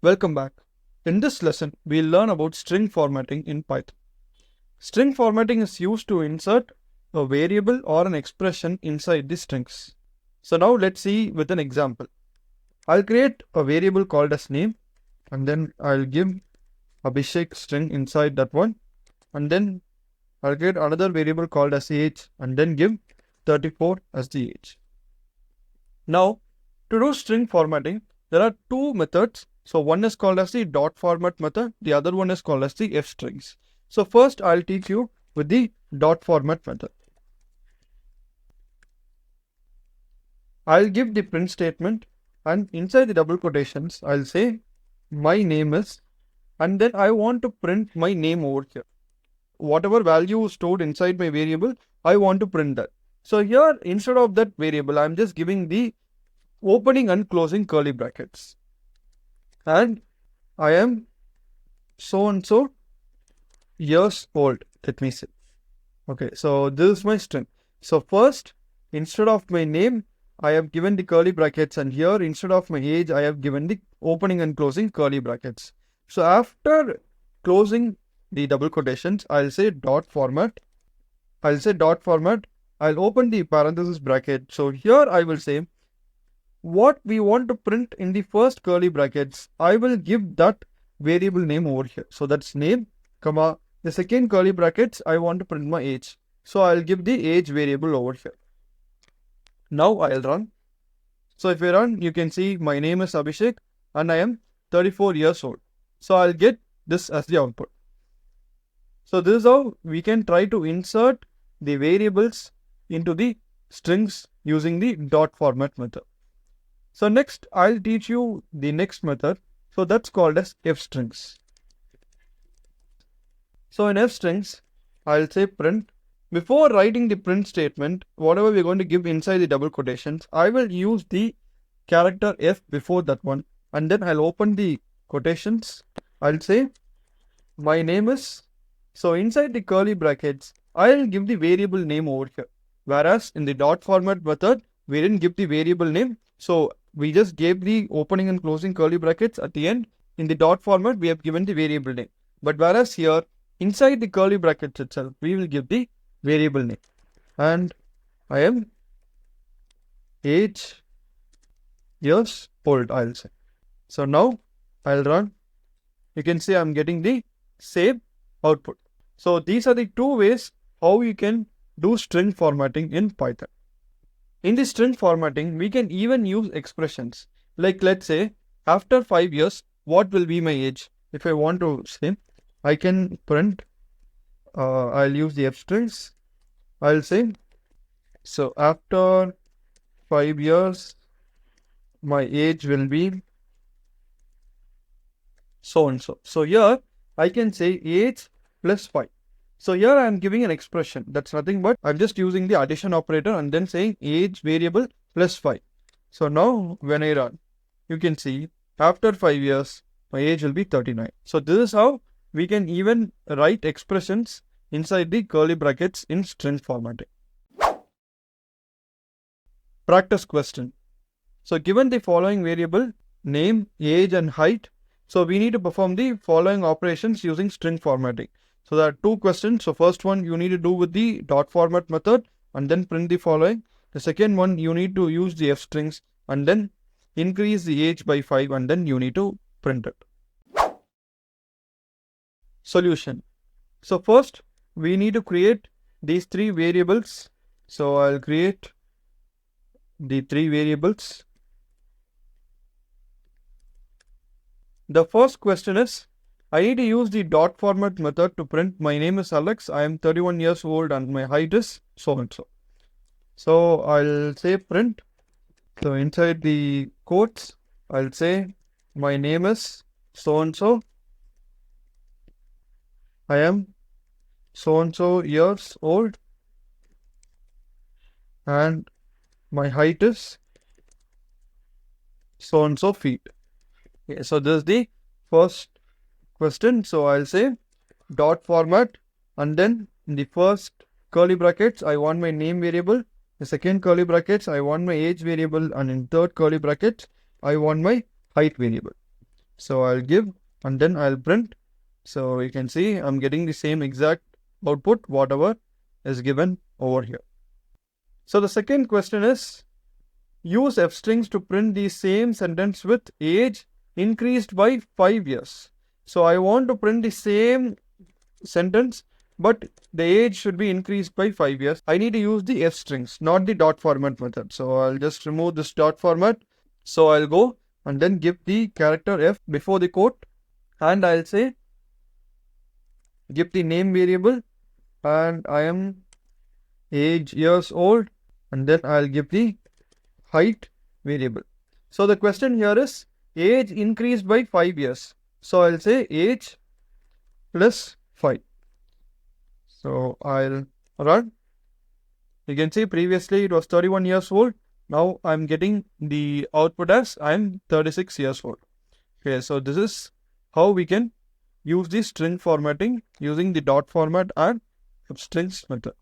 Welcome back. In this lesson, we'll learn about string formatting in Python. String formatting is used to insert a variable or an expression inside the strings. So now let's see with an example. I'll create a variable called as name, and then I'll give Abhishek string inside that one, and then I'll create another variable called as age and then give 34 as the age. Now, to do string formatting, there are two methods. So one is called as the dot format method, the other one is called as the f strings. So first I'll teach you with the dot format method. I'll give the print statement, and inside the double quotations I'll say my name is, and then I want to print my name over here. Whatever value is stored inside my variable, I want to print that. So here, instead of that variable, I'm just giving the opening and closing curly brackets. And I am so and so years old, let me say. Okay, so this is my string. So first, instead of my name, I have given the curly brackets, and here instead of my age, I have given the opening and closing curly brackets. So after closing the double quotations, I'll say dot format. I'll open the parenthesis bracket. So here I will say what we want to print in the first curly brackets. I will give that variable name over here. So that's name, comma, the second curly brackets, I want to print my age. So I'll give the age variable over here. Now I'll run. So if I run, you can see my name is Abhishek and I am 34 years old. So I'll get this as the output. So this is how we can try to insert the variables into the strings using the dot format method. So next I'll teach you the next method. So that's called as f strings. So in f strings, I'll say print. Before writing the print statement, whatever we're going to give inside the double quotations, I will use the character f before that one, and then I'll open the quotations. I'll say my name is. So inside the curly brackets, I'll give the variable name over here. Whereas in the dot format method, we didn't give the variable name. So we just gave the opening and closing curly brackets at the end. In the dot format, we have given the variable name. But whereas here, inside the curly brackets itself, we will give the variable name. And I am age years old, I'll say. So now I'll run. You can see I'm getting the same output. So these are the two ways how you can do string formatting in Python. In the string formatting, we can even use expressions. Like let's say, after 5 years, what will be my age? If I want to say, I can print, I'll use the f strings. I'll say, so after 5 years, my age will be so and so. So here, I can say age plus 5. So here I am giving an expression. That's nothing but I'm just using the addition operator and then saying age variable plus 5. So now when I run, you can see after 5 years, my age will be 39. So this is how we can even write expressions inside the curly brackets in string formatting. Practice question. So given the following variable, name, age and height, so we need to perform the following operations using string formatting. So there are two questions. So first one you need to do with the dot format method and then print the following. The second one you need to use the f strings and then increase the age by 5 and then you need to print it. Solution. So first we need to create these three variables. So I'll create the three variables. The first question is, I need to use the dot format method to print my name is Alex, I am 31 years old and my height is so and so. So I'll say print. So inside the quotes, I'll say my name is so and so. I am so and so years old and my height is so and so feet. Okay, so this is the first question. So I'll say dot format and then in the first curly brackets I want my name variable, the second curly brackets I want my age variable, and in third curly brackets I want my height variable. So I'll give and then I'll print. So you can see I'm getting the same exact output, whatever is given over here. So the second question is, use f strings to print the same sentence with age increased by 5 years. So I want to print the same sentence, but the age should be increased by 5 years. I need to use the f strings, not the dot format method. So I'll just remove this dot format. So I'll go and then give the character f before the quote, and I'll say give the name variable, and I am age years old, and then I'll give the height variable. So the question here is age increased by 5 years. So I'll say age plus 5. So I'll run. You can see previously it was 31 years old. Now I'm getting the output as I'm 36 years old. Okay, so this is how we can use the string formatting using the dot format and strings method.